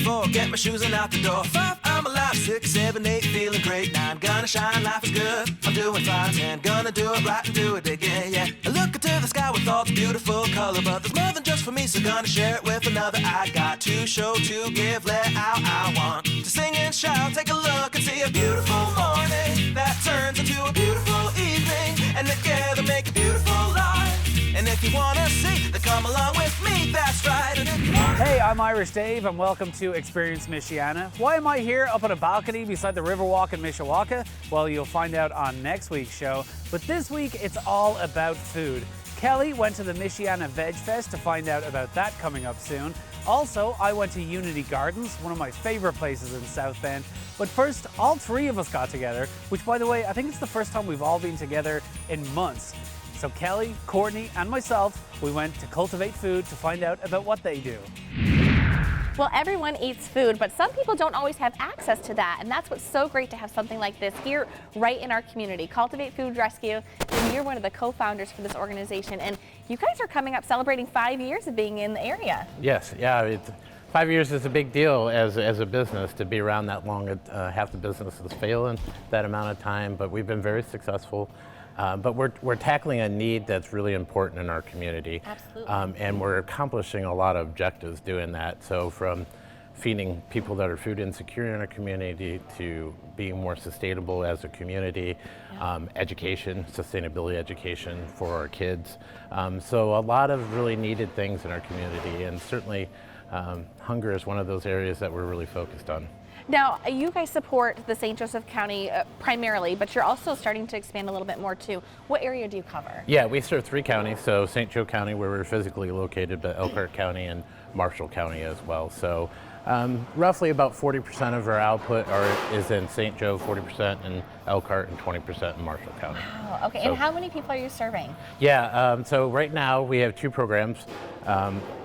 4, get my shoes and out the door. 5, I'm alive. 6, 7, 8, feeling great. 9, gonna shine, life is good. I'm doing fine. 10, gonna do it right and do it again, yeah. I look into the sky with all the beautiful color, but there's more than just for me, so gonna share it with another. I got to show, to give, let out. I want to sing and shout. Take a look and see a beautiful morning that turns into a beautiful evening, and together make a beautiful life. And if you wanna see, then come along with me, that's right. Hey, I'm Irish Dave and welcome to Experience Michiana. Why am I here up on a balcony beside the Riverwalk in Mishawaka? Well, you'll find out on next week's show. But this week, it's all about food. Kelly went to the Michiana Veg Fest to find out about that coming up soon. Also, I went to Unity Gardens, one of my favorite places in South Bend. But first, all three of us got together, which by the way, I think it's the first time we've all been together in months. So Kelly, Courtney, and myself, we went to Cultivate Food to find out about what they do. Well, everyone eats food, but some people don't always have access to that, and that's what's so great to have something like this here right in our community. Cultivate Food Rescue, and you're one of the co-founders for this organization, and you guys are coming up celebrating 5 years of being in the area. Yes, yeah, 5 years is a big deal as a business to be around that long. Half the businesses fail in that amount of time, but we've been very successful. But we're tackling a need that's really important in our community. Absolutely. And we're accomplishing a lot of objectives doing that. So from feeding people that are food insecure in our community to being more sustainable as a community, education, sustainability education for our kids. So a lot of really needed things in our community, and certainly hunger is one of those areas that we're really focused on. Now, you guys support the St. Joseph County primarily, but you're also starting to expand a little bit more too. What area do you cover? Yeah, we serve 3 counties, so St. Joe County, where we're physically located, but Elkhart County and Marshall County as well. So roughly about 40% of our output is in St. Joe, 40% in Elkhart, and 20% in Marshall County. Wow, okay, and how many people are you serving? Yeah, so right now we have 2 programs.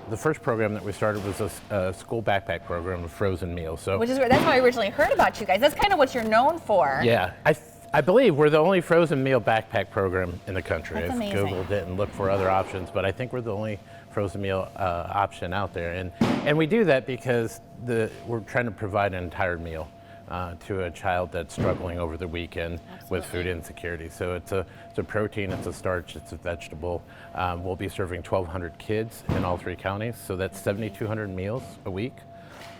The first program that we started was a school backpack program of frozen meals. So, Which is that's how I originally heard about you guys. That's kind of what you're known for. Yeah, I believe we're the only frozen meal backpack program in the country. That's I've amazing. Googled it and looked for other options, but I think we're the only frozen meal option out there. And we do that because we're trying to provide an entire meal to a child that's struggling over the weekend with food insecurity. So it's a protein, it's a starch, it's a vegetable. We'll be serving 1,200 kids in all 3 counties, so that's 7,200 meals a week,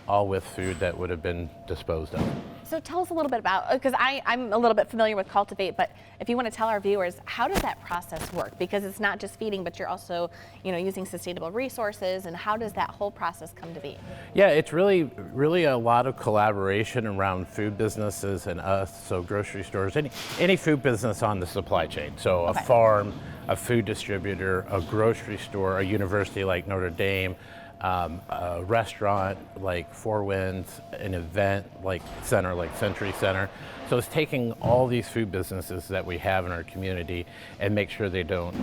all with food that would have been disposed of. So tell us a little bit about, because I'm a little bit familiar with Cultivate, but if you want to tell our viewers, how does that process work? Because it's not just feeding, but you're also, using sustainable resources, and how does that whole process come to be? Yeah, it's really a lot of collaboration around food businesses and us, so grocery stores, any food business on the supply chain. So a farm, a food distributor, a grocery store, a university like Notre Dame, a restaurant like Four Winds, an event like Century Center. So it's taking all these food businesses that we have in our community and make sure they don't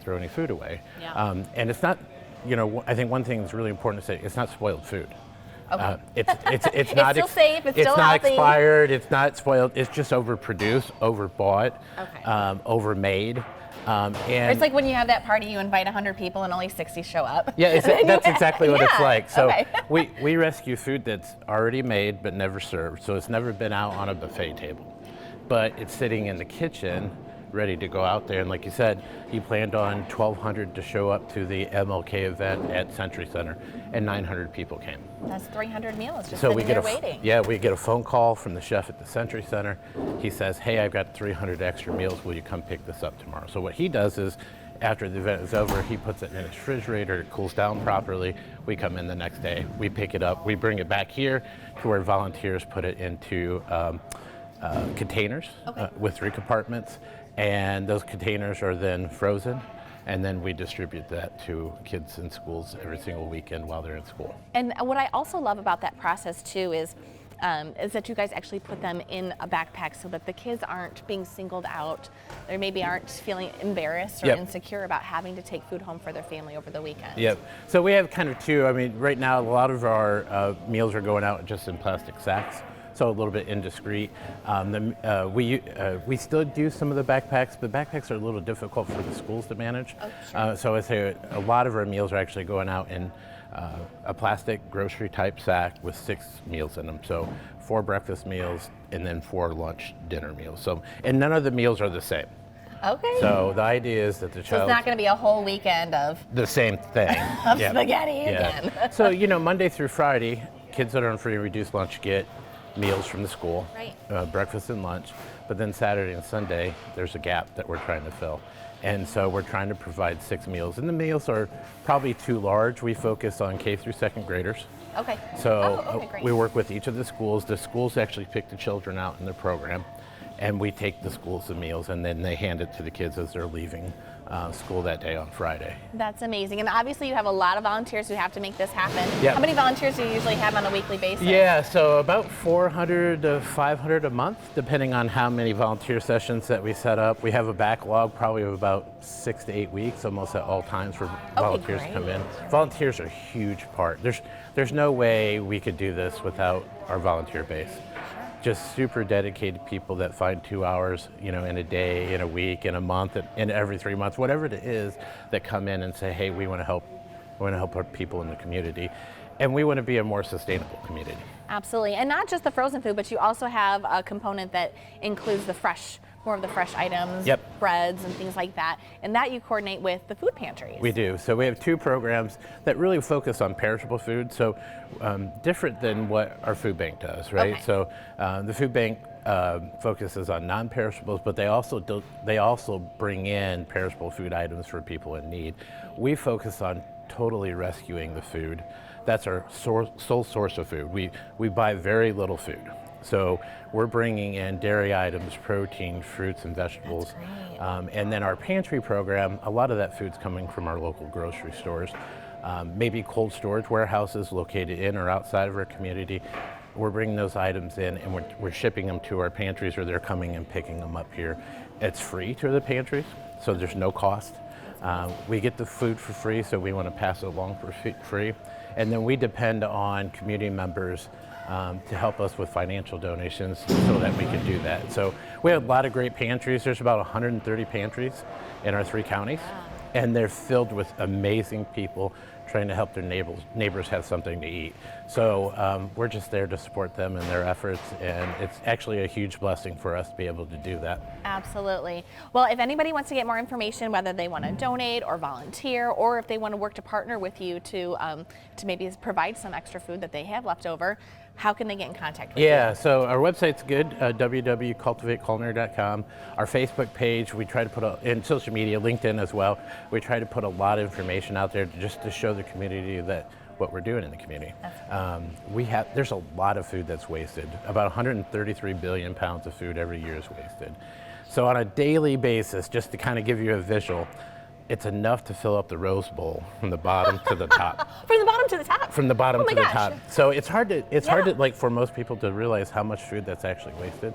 throw any food away. Yeah. And it's not, I think one thing that's really important to say, it's not spoiled food. Okay. It's not still safe, it's still not healthy. expired, it's not spoiled, it's just overproduced, overbought, overmade. Or it's like when you have that party, you invite 100 people and only 60 show up. Yeah, that's exactly what it's like. So okay. we rescue food that's already made but never served. So it's never been out on a buffet table, but it's sitting in the kitchen ready to go out there. And like you said, you planned on 1,200 to show up to the MLK event at Century Center, and 900 people came. That's 300 meals just So sitting there waiting. Yeah, we get a phone call from the chef at the Century Center. He says, hey, I've got 300 extra meals. Will you come pick this up tomorrow? So what he does is, after the event is over, he puts it in his refrigerator, it cools down properly. We come in the next day, we pick it up, we bring it back here to where volunteers put it into containers with 3 compartments. And those containers are then frozen, and then we distribute that to kids in schools every single weekend while they're in school. And what I also love about that process too is that you guys actually put them in a backpack so that the kids aren't being singled out. They maybe aren't feeling embarrassed or insecure about having to take food home for their family over the weekend. Yep. So we have kind of 2. I mean, right now a lot of our meals are going out just in plastic sacks, so a little bit indiscreet. We still do some of the backpacks, but backpacks are a little difficult for the schools to manage. Oh, sure. So I say a lot of our meals are actually going out in a plastic grocery type sack with 6 meals in them. So 4 breakfast meals and then 4 lunch dinner meals. So, and none of the meals are the same. Okay. So the idea is that the So child. it's not going to be a whole weekend of The same thing. Of Yeah. spaghetti Yeah. again. So, Monday through Friday, kids that are on free and reduced lunch get meals from the school, Right. Breakfast and lunch. But then Saturday and Sunday, there's a gap that we're trying to fill. And so we're trying to provide 6 meals. And the meals are probably too large. We focus on K through 2nd graders. Okay. So okay, great. we work with each of the schools. The schools actually pick the children out in the program. And we take the schools the meals, and then they hand it to the kids as they're leaving school that day on Friday. That's amazing. And obviously you have a lot of volunteers who have to make this happen. Yeah. How many volunteers do you usually have on a weekly basis? Yeah, so about 400 to 500 a month, depending on how many volunteer sessions that we set up. We have a backlog probably of about 6 to 8 weeks, almost at all times for volunteers to come in. Volunteers are a huge part. There's no way we could do this without our volunteer base. Just super dedicated people that find 2 hours, in a day, in a week, in a month, in every 3 months, whatever it is, that come in and say, hey, we want to help our people in the community, and we want to be a more sustainable community. Absolutely. And not just the frozen food, but you also have a component that includes more of the fresh items, Yep. breads and things like that. And that you coordinate with the food pantries. We do. So we have 2 programs that really focus on perishable food. So different than what our food bank does, right? Okay. So the food bank focuses on non-perishables, but they also bring in perishable food items for people in need. We focus on totally rescuing the food. That's our sole source of food. We buy very little food. So we're bringing in dairy items, protein, fruits, and vegetables. That's great. And then our pantry program, a lot of that food's coming from our local grocery stores, maybe cold storage warehouses located in or outside of our community. We're bringing those items in, and we're shipping them to our pantries, or they're coming and picking them up here. It's free to the pantries, so there's no cost. We get the food for free, so we want to pass it along for free. And then we depend on community members to help us with financial donations so that we can do that. So we have a lot of great pantries. There's about 130 pantries in our 3 counties, and they're filled with amazing people trying to help their neighbors have something to eat. So we're just there to support them in their efforts, and it's actually a huge blessing for us to be able to do that. Absolutely. Well, if anybody wants to get more information, whether they want to donate or volunteer, or if they want to work to partner with you to maybe provide some extra food that they have left over, how can they get in contact with you? Yeah, so our website's good, www.cultivateculinary.com. Our Facebook page, we try to put in social media, LinkedIn as well, we try to put a lot of information out there just to show the community that what we're doing in the community. There's a lot of food that's wasted. About 133 billion pounds of food every year is wasted. So on a daily basis, just to kind of give you a visual, it's enough to fill up the Rose Bowl from the bottom to the top. From the bottom to the top? From the bottom Oh my to the gosh. top. So it's hard to like for most people to realize how much food that's actually wasted.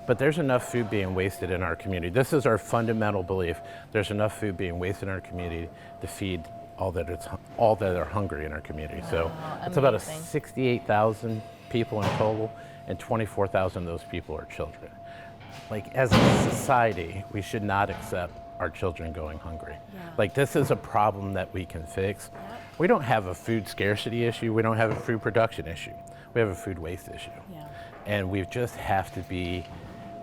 But there's enough food being wasted in our community. This is our fundamental belief. There's enough food being wasted in our community to feed all that are hungry in our community. So it's about a 68,000 people in total, and 24,000 of those people are children. Like, as a society, we should not accept our children going hungry. Like, this is a problem that we can fix. We don't have a food scarcity issue. We don't have a food production issue. We have a food waste issue. And we just have to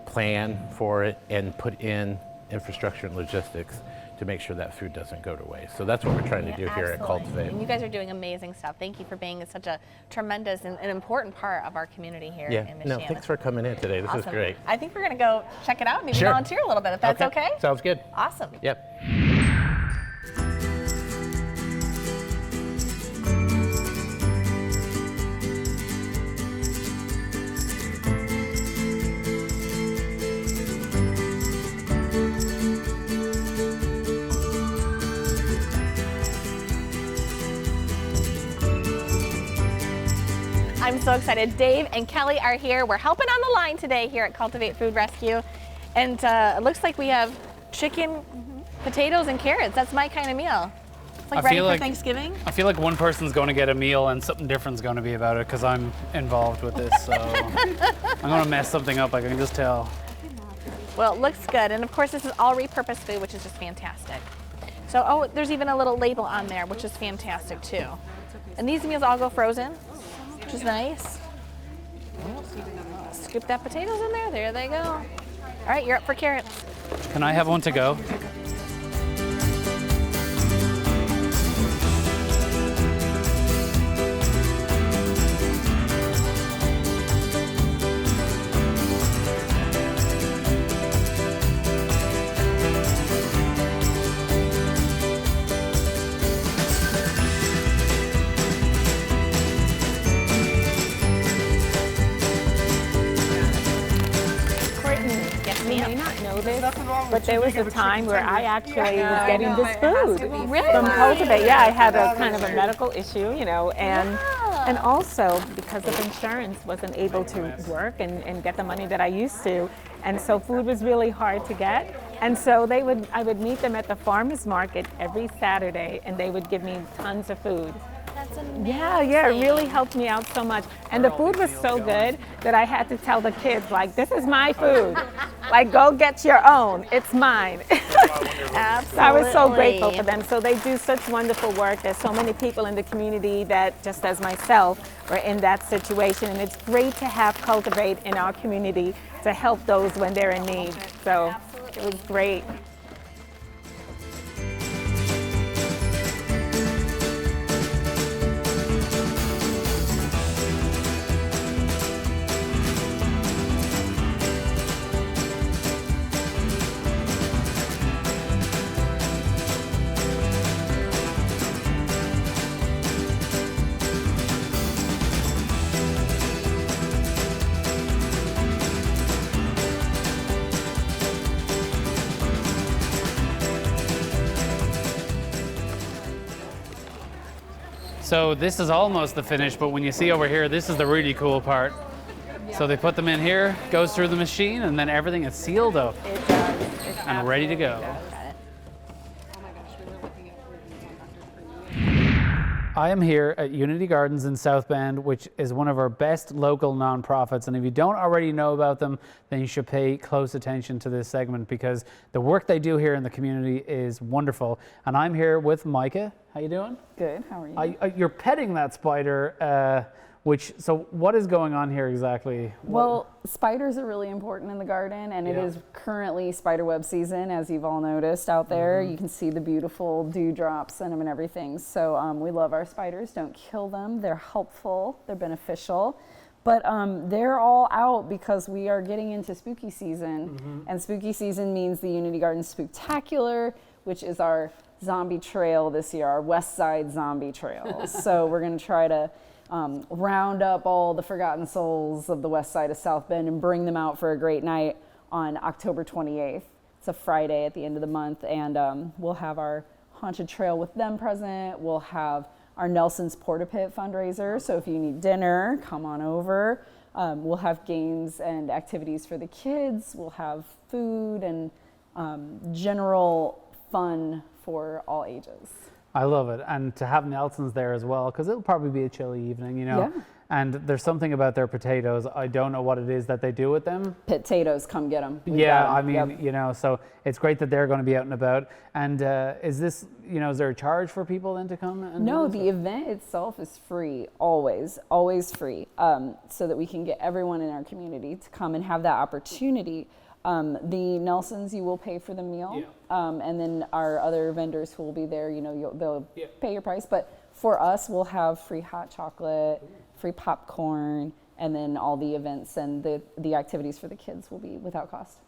plan for it and put in infrastructure and logistics to make sure that food doesn't go to waste. So that's what we're trying to do here at Cultivate. And you guys are doing amazing stuff. Thank you for being such a tremendous and important part of our community here in Michiana. No, thanks for coming in today. This is great. I think we're going to go check it out, maybe Sure. volunteer a little bit, if that's okay. Sounds good. Awesome. Yep. I'm so excited. Dave and Kelly are here. We're helping on the line today here at Cultivate Food Rescue. And it looks like we have chicken, potatoes, and carrots. That's my kind of meal. It's like ready for Thanksgiving. I feel like one person's going to get a meal and something different's going to be about it because I'm involved with this. So I'm going to mess something up, I can just tell. Well, it looks good. And of course, this is all repurposed food, which is just fantastic. So, there's even a little label on there, which is fantastic too. And these meals all go frozen, which is nice. Scoop that potatoes in there. There they go. All right, you're up for carrots. Can I have one to go? You may not know this, but there was a time where I actually was getting this food from Cultivate. Yeah, I had a kind of a medical issue, you know, and also because of insurance, wasn't able to work and get the money that I used to, and so food was really hard to get. And so I would meet them at the farmers market every Saturday, and they would give me tons of food. That's amazing. Yeah, it really helped me out so much. And the food was so good that I had to tell the kids, like, this is my food. Like, go get your own. It's mine. Absolutely. I was so grateful for them. So they do such wonderful work. There's so many people in the community that, just as myself, are in that situation. And it's great to have Cultivate in our community to help those when they're in need. So it was great. So this is almost the finish, but when you see over here, this is the really cool part. So they put them in here, goes through the machine, and then everything is sealed up It does. and ready to go. I am here at Unity Gardens in South Bend, which is one of our best local nonprofits. And if you don't already know about them, then you should pay close attention to this segment because the work they do here in the community is wonderful. And I'm here with Micah. How you doing? Good. How are you? You're petting that spider. So what is going on here exactly? Well, spiders are really important in the garden, and it is currently spiderweb season, as you've all noticed out there. You can see the beautiful dewdrops in them and everything. So we love our spiders. Don't kill them. They're helpful. They're beneficial. But they're all out because we are getting into spooky season, and spooky season means the Unity Garden Spooktacular, which is our zombie trail this year, our West Side Zombie Trail. So we're going to try to round up all the forgotten souls of the west side of South Bend and bring them out for a great night on October 28th. It's a Friday at the end of the month, and we'll have our haunted trail with them present. We'll have our Nelson's Porta Pit fundraiser, so if you need dinner, come on over. We'll have games and activities for the kids. We'll have food and general fun for all ages. I love it. And to have Nelson's there as well, because it'll probably be a chilly evening, you know. Yeah. And there's something about their potatoes. I don't know what it is that they do with them. Potatoes, come get them. Yeah, I mean, you know, so it's great that they're going to be out and about. And is this, you know, is there a charge for people then to come? And No, do this? the event itself is free, always free, so that we can get everyone in our community to come and have that opportunity. The Nelsons, you will pay for the meal, and then our other vendors who will be there, you know, they'll pay your price. But for us, we'll have free hot chocolate, free popcorn, and then all the events and the activities for the kids will be without cost.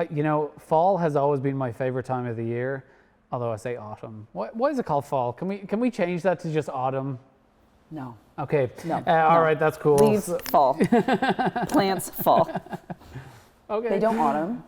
You know, fall has always been my favorite time of the year, although I say autumn. Why is it called fall? Can we change that to just autumn? No. Okay. No. All right, that's cool. Leaves fall. Plants fall. Okay. They don't autumn.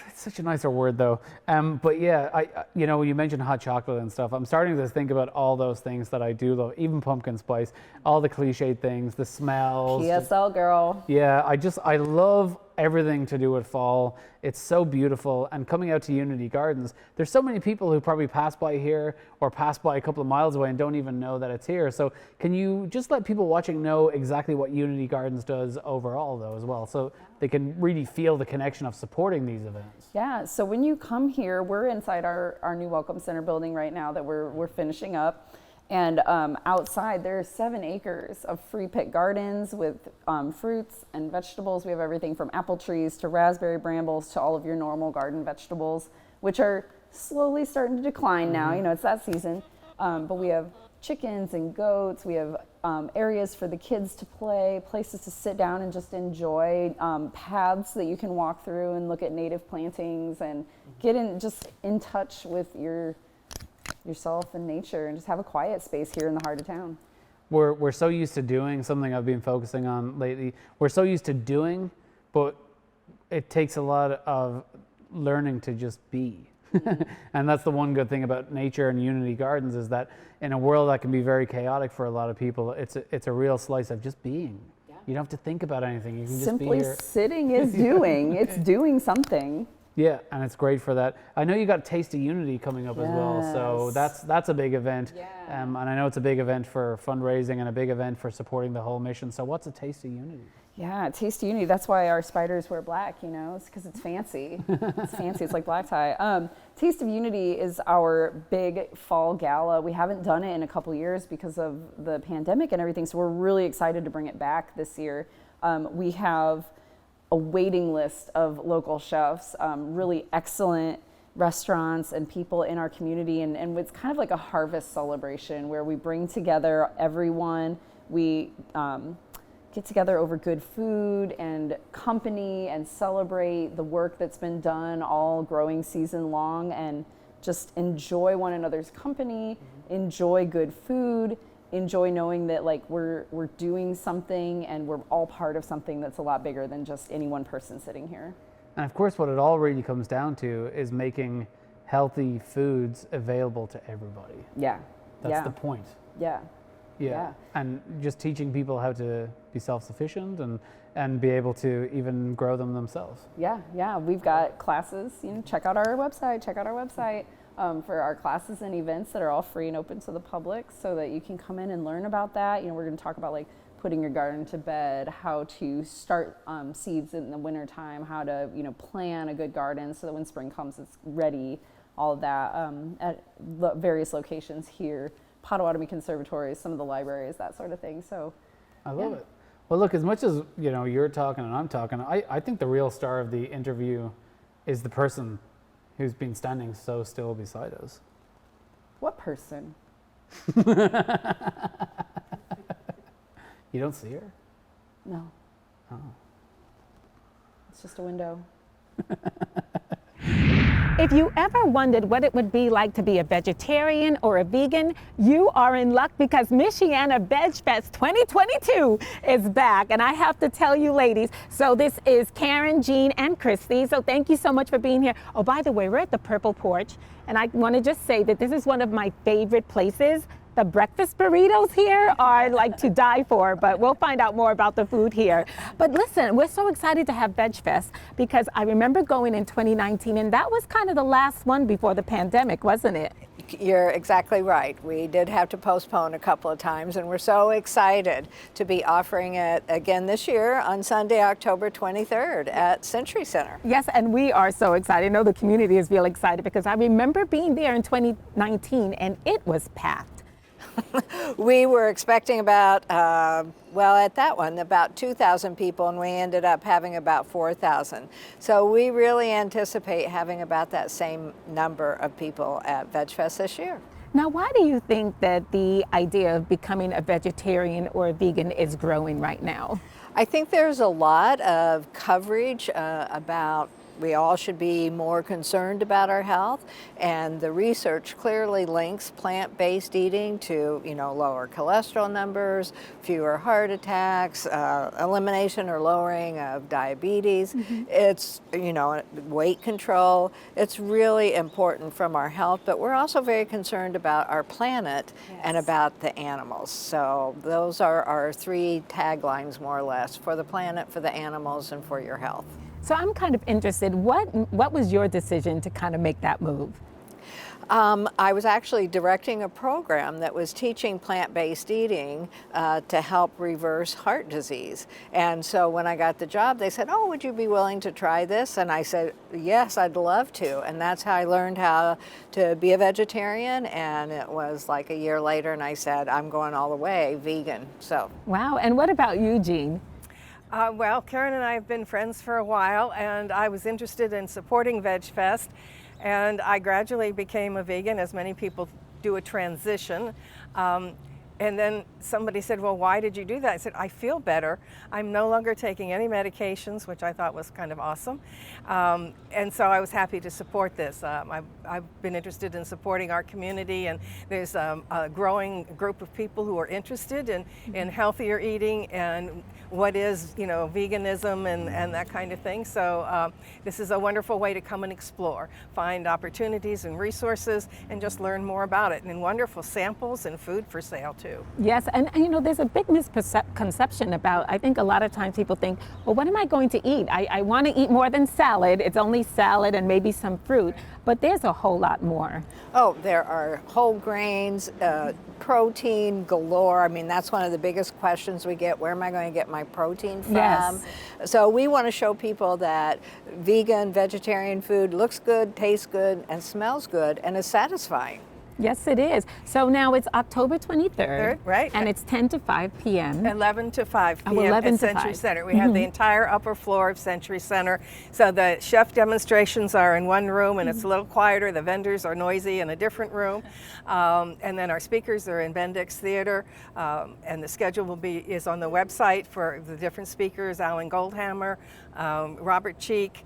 It's such a nicer word though. But yeah, you know, you mentioned hot chocolate and stuff. I'm starting to think about all those things that I do love, even pumpkin spice, all the cliched things, the smells. PSL girl. Yeah, I love everything to do with fall. It's so beautiful. And coming out to Unity Gardens, there's so many people who probably pass by here or pass by a couple of miles away and don't even know that it's here. So can you just let people watching know exactly what Unity Gardens does overall though as well, so they can really feel the connection of supporting these events? Yeah, so when you come here, we're inside our new Welcome Center building right now that we're finishing up. And outside, there are 7 acres of free pit gardens with fruits and vegetables. We have everything from apple trees to raspberry brambles to all of your normal garden vegetables, which are slowly starting to decline now. You know, it's that season. But we have chickens and goats. We have areas for the kids to play, places to sit down and just enjoy, paths that you can walk through and look at native plantings and get in touch with yourself and nature and just have a quiet space here in the heart of town. We're so used to doing something I've been focusing on lately. We're so used to doing, but it takes a lot of learning to just be. And that's the one good thing about nature and Unity Gardens is that in a world that can be very chaotic for a lot of people, it's a real slice of just being. Yeah. You don't have to think about anything. You can Simply just be here. Sitting is doing. It's doing something. Yeah, and it's great for that. I know you got Taste of Unity coming up as well, so that's a big event. Yeah. And I know it's a big event for fundraising and a big event for supporting the whole mission. So what's a Taste of Unity? Yeah, Taste of Unity. That's why our spiders wear black, you know, it's because it's fancy. It's fancy, it's like black tie. Taste of Unity is our big fall gala. We haven't done it in a couple years because of the pandemic and everything, so we're really excited to bring it back this year. We have a waiting list of local chefs, really excellent restaurants and people in our community, and it's kind of like a harvest celebration where we bring together everyone. We get together over good food and company and celebrate the work that's been done all growing season long and just enjoy one another's company, enjoy good food, enjoy knowing that like we're doing something and we're all part of something that's a lot bigger than just any one person sitting here. And of course, what it all really comes down to is making healthy foods available to everybody. Yeah. That's the point. Yeah. Yeah. And just teaching people how to be self-sufficient and be able to even grow them themselves. Yeah. We've got classes, check out our website. For our classes and events that are all free and open to the public so that you can come in and learn about that. We're going to talk about like putting your garden to bed, how to start seeds in the winter time, how to, plan a good garden so that when spring comes it's ready, all of that at various locations here, Potawatomi conservatories, some of the libraries, that sort of thing. So I love it. Well, look, as much as, you're talking and I'm talking, I think the real star of the interview is the person who's been standing so still beside us. What person? You don't see her? No. Oh. It's just a window. If you ever wondered what it would be like to be a vegetarian or a vegan, you are in luck because Michiana Veg Fest 2022 is back. And I have to tell you, ladies, so this is Karen, Jean, and Christy. So thank you so much for being here. Oh, by the way, we're at the Purple Porch. And I want to just say that this is one of my favorite places. The breakfast burritos here are like to die for, but we'll find out more about the food here. But listen, we're so excited to have Veg Fest because I remember going in 2019 and that was kind of the last one before the pandemic, wasn't it? You're exactly right. We did have to postpone a couple of times and we're so excited to be offering it again this year on Sunday, October 23rd at Century Center. Yes, and we are so excited. I know the community is really excited because I remember being there in 2019 and it was packed. We were expecting about, at that one, about 2,000 people, and we ended up having about 4,000. So we really anticipate having about that same number of people at Veg Fest this year. Now, why do you think that the idea of becoming a vegetarian or a vegan is growing right now? I think there's a lot of coverage about we all should be more concerned about our health, and the research clearly links plant-based eating to, lower cholesterol numbers, fewer heart attacks, elimination or lowering of diabetes. Mm-hmm. It's, weight control. It's really important from our health, but we're also very concerned about our planet and about the animals. So those are our 3 taglines, more or less, for the planet, for the animals, and for your health. So I'm kind of interested, what was your decision to kind of make that move? I was actually directing a program that was teaching plant-based eating to help reverse heart disease. And so when I got the job, they said, "Oh, would you be willing to try this?" And I said, "Yes, I'd love to." And that's how I learned how to be a vegetarian. And it was like a year later, and I said, "I'm going all the way vegan." So. Wow. And what about you, Jean? Well, Karen and I have been friends for a while, and I was interested in supporting VegFest, and I gradually became a vegan, as many people do a transition. And then somebody said, "Well, why did you do that?" I said, "I feel better. I'm no longer taking any medications," which I thought was kind of awesome. And so I was happy to support this. I've been interested in supporting our community, and there's a growing group of people who are interested in healthier eating and what is, veganism and that kind of thing. So this is a wonderful way to come and explore, find opportunities and resources, and just learn more about it. And wonderful samples and food for sale too. Yes, and there's a big misconception about, I think a lot of times people think, well, what am I going to eat? I want to eat more than salad. It's only salad and maybe some fruit, but there's a whole lot more. Oh, there are whole grains, protein galore. I mean, that's one of the biggest questions we get. Where am I going to get my protein from? Yes. So we want to show people that vegan, vegetarian food looks good, tastes good, and smells good, and is satisfying. Yes, it is. So now it's October 23rd, right? And it's 10 to 5 p.m. 11 to 5 p.m. 11 at to Century 5. Center. We have the entire upper floor of Century Center. So the chef demonstrations are in one room, and it's a little quieter. The vendors are noisy in a different room. And then our speakers are in Bendix Theater. And the schedule is on the website for the different speakers: Alan Goldhammer, Robert Cheek.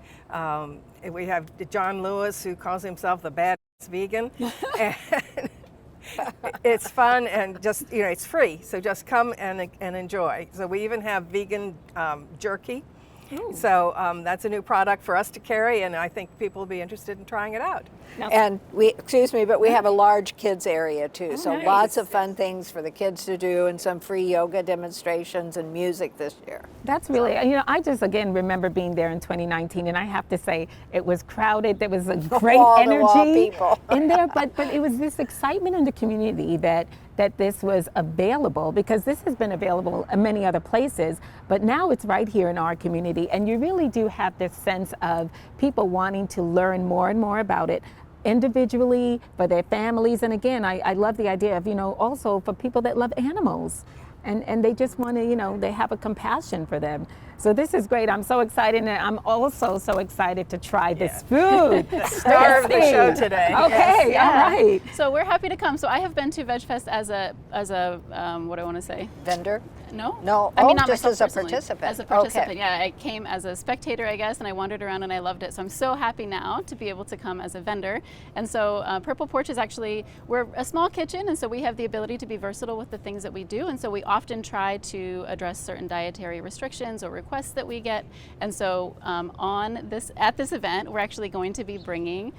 We have John Lewis, who calls himself the bad vegan. And it's fun, and just, it's free. So just come and enjoy. So we even have vegan jerky. Ooh. So that's a new product for us to carry, and I think people will be interested in trying it out. And we have a large kids area too. So nice. Lots of fun things for the kids to do, and some free yoga demonstrations and music this year. That's really, I just again remember being there in 2019, and I have to say it was crowded. There was a great energy in there, but it was this excitement in the community that this was available, because this has been available in many other places, but now it's right here in our community, and you really do have this sense of people wanting to learn more and more about it individually, for their families. And again, I love the idea of, also for people that love animals, and they just want to, they have a compassion for them. So this is great. I'm so excited, and I'm also so excited to try this food. Star of the show today. Okay, Yes. all right. So we're happy to come. So I have been to VegFest as a what do I want to say? Vendor? No. I mean, not just myself as a personally. participant. As a participant, Okay. yeah. I came as a spectator, I guess, and I wandered around and I loved it. So I'm so happy now to be able to come as a vendor. And so Purple Porch is actually, we're a small kitchen, and so we have the ability to be versatile with the things that we do. And so we often try to address certain dietary restrictions or requests that we get. And so at this event, we're actually going to be bringing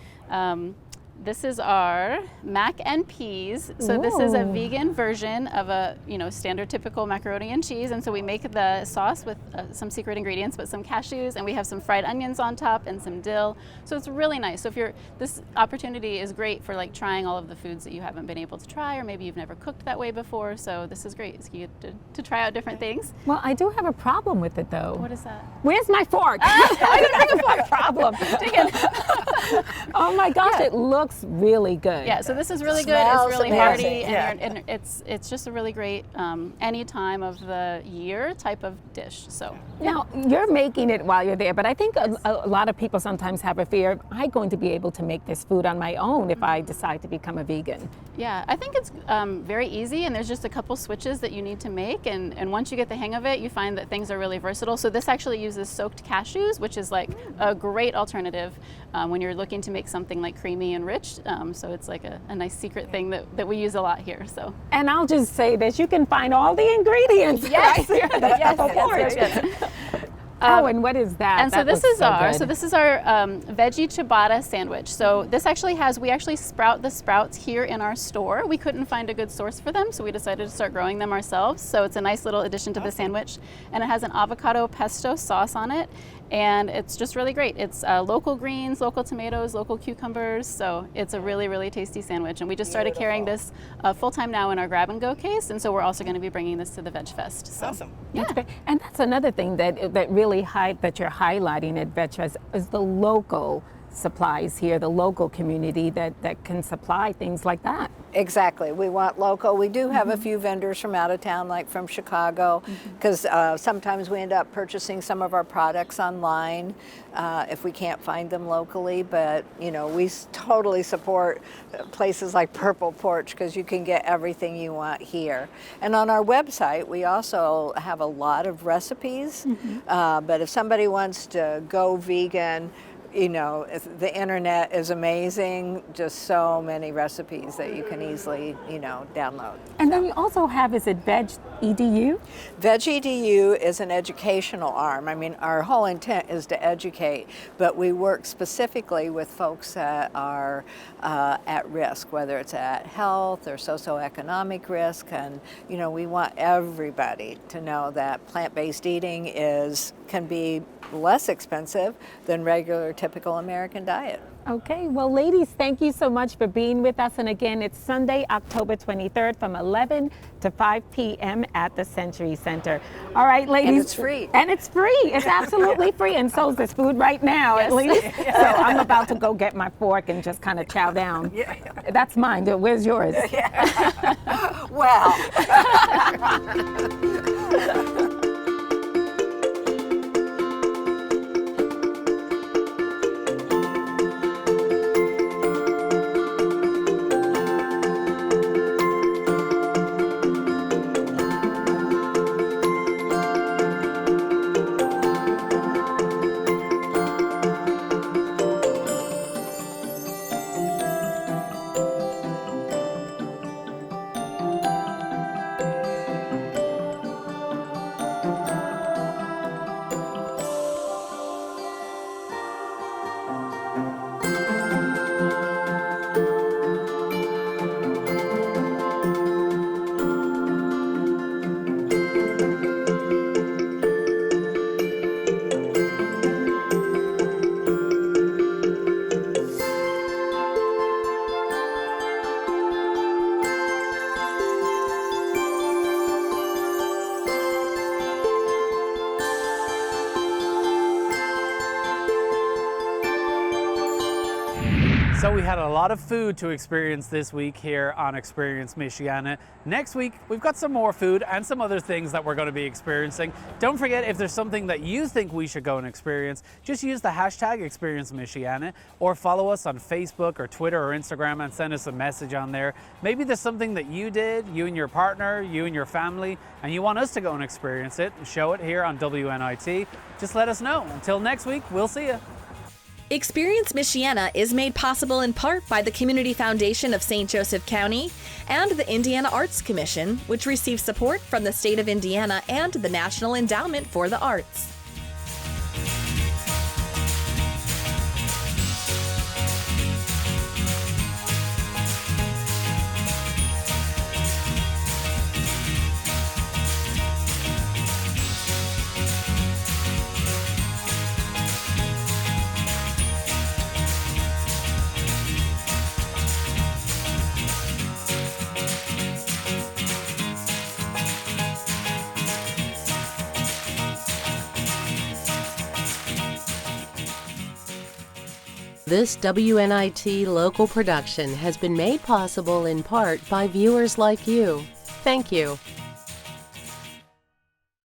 this is our mac and peas. So this is a vegan version of a standard typical macaroni and cheese. And so we make the sauce with some secret ingredients, but some cashews, and we have some fried onions on top and some dill. So it's really nice. So this opportunity is great for like trying all of the foods that you haven't been able to try, or maybe you've never cooked that way before. So this is great. So you get to try out different things. Well, I do have a problem with it though. What is that? Where's my fork? I didn't bring a fork. Problem. Oh my gosh, it looks really good. Yeah, so this is really good. Smells It's really amazing. hearty, and it's just a really great any time of the year type of dish. So Now, you're making it while you're there, but I think a lot of people sometimes have a fear, am I going to be able to make this food on my own if I decide to become a vegan? yeah, I think it's very easy, and there's just a couple switches that you need to make, and once you get the hang of it, you find that things are really versatile. So this actually uses soaked cashews, which is like a great alternative when you're looking to make something like creamy and rich. So it's like a nice secret thing that we use a lot here. So. And I'll just say this, you can find all the ingredients right here at the Purple Porch. Yes. Oh, and what is that? And so That this looks is our good. this is our veggie ciabatta sandwich. So this actually we actually sprout the sprouts here in our store. We couldn't find a good source for them, so we decided to start growing them ourselves. So it's a nice little addition to the sandwich, and it has an avocado pesto sauce on it. and it's just really great. It's local greens, local tomatoes, local cucumbers, so it's a really, really tasty sandwich. And we just started carrying this full-time now in our grab-and-go case, and so we're also going to be bringing this to the Veg Fest. So. Awesome. Yeah. And that's another thing that really that you're highlighting at Veg Fest is the local supplies here, the local community that can supply things like that. Exactly. We want local. We do have a few vendors from out of town, like from Chicago, because sometimes we end up purchasing some of our products online if we can't find them locally. But, you know, we totally support places like Purple Porch because you can get everything you want here. And on our website, we also have a lot of recipes. But if somebody wants to go vegan, you know, the internet is amazing, just so many recipes that you can easily, you know, download. And then you also have, is it Veg EDU? Veg EDU is an educational arm. I mean, our whole intent is to educate, but we work specifically with folks that are at risk, whether it's at health or socioeconomic risk. And, you know, we want everybody to know that plant-based eating can be less expensive than regular typical American diet. Okay, well, ladies, thank you so much for being with us. And again, it's Sunday, October 23rd from 11 to 5 p.m. at the Century Center. All right, ladies. And it's free. And it's free. It's absolutely free. And so is this food right now, at least. So I'm about to go get my fork and just kind of chow down. That's mine. Where's yours? Well. So we had a lot of food to experience this week here on Experience Michiana. Next week, we've got some more food and some other things that we're going to be experiencing. Don't forget, if there's something that you think we should go and experience, just use the hashtag Experience Michiana or follow us on Facebook or Twitter or Instagram and send us a message on there. Maybe there's something that you did, you and your partner, you and your family, and you want us to go and experience it and show it here on WNIT. Just let us know. Until next week, we'll see you. Experience Michiana is made possible in part by the Community Foundation of St. Joseph County and the Indiana Arts Commission, which receives support from the state of Indiana and the National Endowment for the Arts. This WNIT local production has been made possible in part by viewers like you. Thank you.